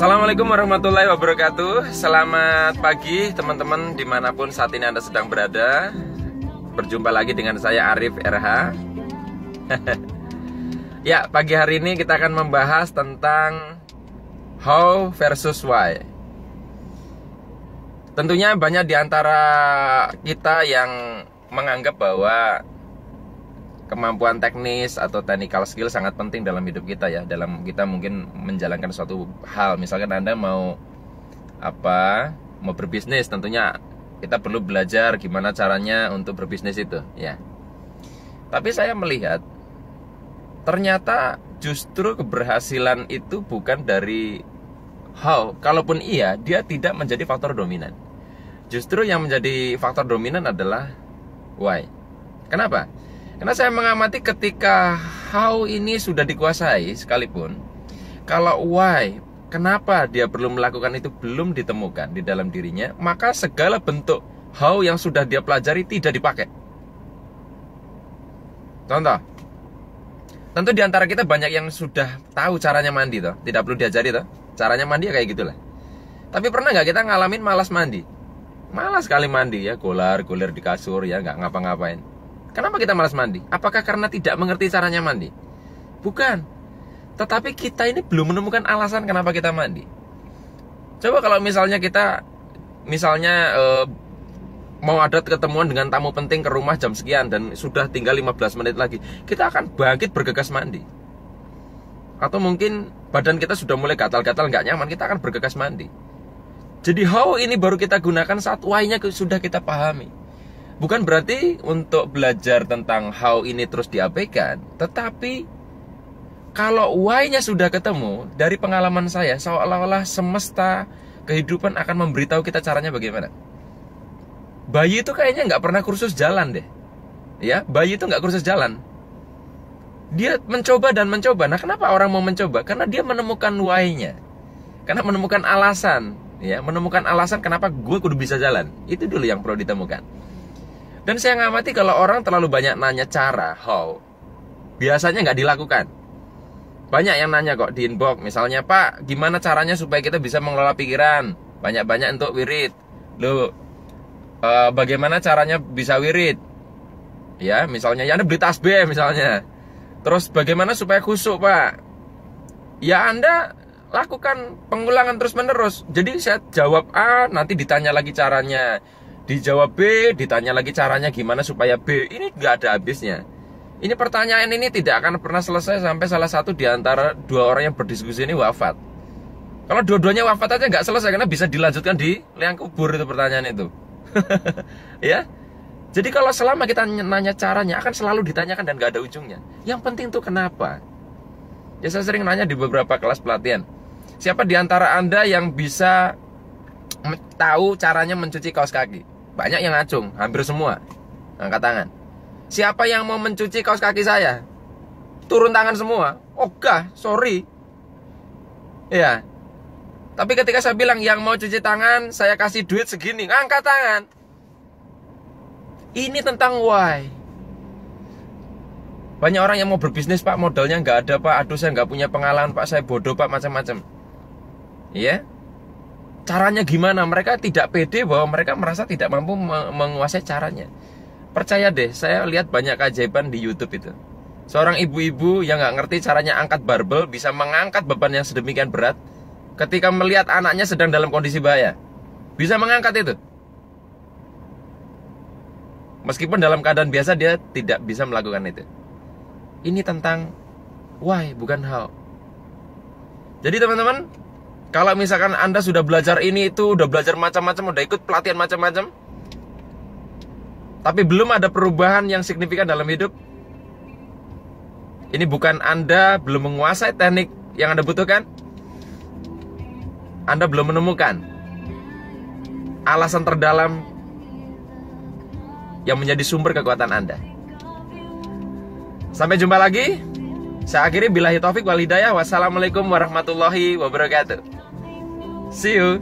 Assalamualaikum warahmatullahi wabarakatuh. Selamat pagi teman-teman dimanapun saat ini Anda sedang berada. Berjumpa lagi dengan saya Arif RH. Ya, pagi hari ini kita akan membahas tentang how versus why. Tentunya banyak di antara kita yang menganggap bahwa kemampuan teknis atau technical skill sangat penting dalam hidup kita ya, dalam kita mungkin menjalankan suatu hal. Misalkan Anda mau berbisnis, tentunya kita perlu belajar gimana caranya untuk berbisnis itu ya. Tapi saya melihat ternyata justru keberhasilan itu bukan dari how. Kalaupun iya, dia tidak menjadi faktor dominan. Justru yang menjadi faktor dominan adalah why. Kenapa? Karena saya mengamati ketika how ini sudah dikuasai sekalipun, kalau why, kenapa dia perlu melakukan itu belum ditemukan di dalam dirinya, maka segala bentuk how yang sudah dia pelajari tidak dipakai. Contoh, tentu di antara kita banyak yang sudah tahu caranya mandi toh, tidak perlu diajari toh. Caranya mandi ya kayak gitulah. Tapi pernah nggak kita ngalamin malas mandi? Malas sekali mandi ya, golar-golar di kasur ya, nggak ngapa-ngapain. Kenapa kita malas mandi? Apakah karena tidak mengerti caranya mandi? Bukan. Tetapi kita ini belum menemukan alasan kenapa kita mandi. Coba kalau misalnya kita mau ada ketemuan dengan tamu penting ke rumah jam sekian dan sudah tinggal 15 menit lagi, kita akan bangkit bergegas mandi. Atau mungkin badan kita sudah mulai gatal-gatal, nggak nyaman, kita akan bergegas mandi. Jadi how ini baru kita gunakan saat why-nya sudah kita pahami. Bukan berarti untuk belajar tentang how ini terus diabaikan, tetapi kalau why-nya sudah ketemu, dari pengalaman saya seolah-olah semesta kehidupan akan memberitahu kita caranya bagaimana. Bayi itu kayaknya nggak pernah kursus jalan deh, ya. Bayi itu nggak kursus jalan. Dia mencoba dan mencoba. Nah, kenapa orang mau mencoba? Karena dia menemukan why-nya, karena menemukan alasan, ya, menemukan alasan kenapa gue kudu bisa jalan. Itu dulu yang perlu ditemukan. Dan saya ngamati kalau orang terlalu banyak nanya cara, how, biasanya nggak dilakukan. Banyak yang nanya kok di inbox, misalnya, Pak, gimana caranya supaya kita bisa mengelola pikiran? Banyak-banyak untuk wirid. Loh, bagaimana caranya bisa wirid? Ya, misalnya, ya Anda beli tasbih misalnya. Terus bagaimana supaya khusyuk, Pak? Ya Anda lakukan pengulangan terus-menerus. Jadi saya jawab A, nanti ditanya lagi caranya. Dijawab B, ditanya lagi caranya gimana supaya B. Ini nggak ada habisnya. Ini pertanyaan ini tidak akan pernah selesai sampai salah satu di antara dua orang yang berdiskusi ini wafat. Kalau dua-duanya wafat aja nggak selesai, karena bisa dilanjutkan di liang kubur itu pertanyaan itu. Ya. Jadi kalau selama kita nanya caranya, akan selalu ditanyakan dan nggak ada ujungnya. Yang penting tuh kenapa. Ya, saya sering nanya di beberapa kelas pelatihan, siapa di antara Anda yang bisa tahu caranya mencuci kaos kaki? Banyak yang ngacung, hampir semua angkat tangan. Siapa yang mau mencuci kaos kaki saya? Turun tangan semua. Ogah, sorry. Ya. Tapi ketika saya bilang yang mau cuci tangan, saya kasih duit segini, angkat tangan. Ini tentang why. Banyak orang yang mau berbisnis, Pak, modalnya nggak ada, Pak. Aduh, saya nggak punya pengalaman, Pak. Saya bodoh, Pak, macam-macam. Iya. Caranya gimana? Mereka tidak pede bahwa mereka merasa tidak mampu menguasai caranya. Percaya deh, saya lihat banyak keajaiban di YouTube itu. Seorang ibu-ibu yang nggak ngerti caranya angkat barbel bisa mengangkat beban yang sedemikian berat ketika melihat anaknya sedang dalam kondisi bahaya. Bisa mengangkat itu. Meskipun dalam keadaan biasa dia tidak bisa melakukan itu. Ini tentang why, bukan how. Jadi teman-teman, kalau misalkan Anda sudah belajar ini itu, udah belajar macam-macam, udah ikut pelatihan macam-macam, tapi belum ada perubahan yang signifikan dalam hidup, ini bukan Anda belum menguasai teknik yang Anda butuhkan. Anda belum menemukan alasan terdalam yang menjadi sumber kekuatan Anda. Sampai jumpa lagi. Saya akhiri billahi taufik wal hidayah. Wassalamualaikum warahmatullahi wabarakatuh. See you.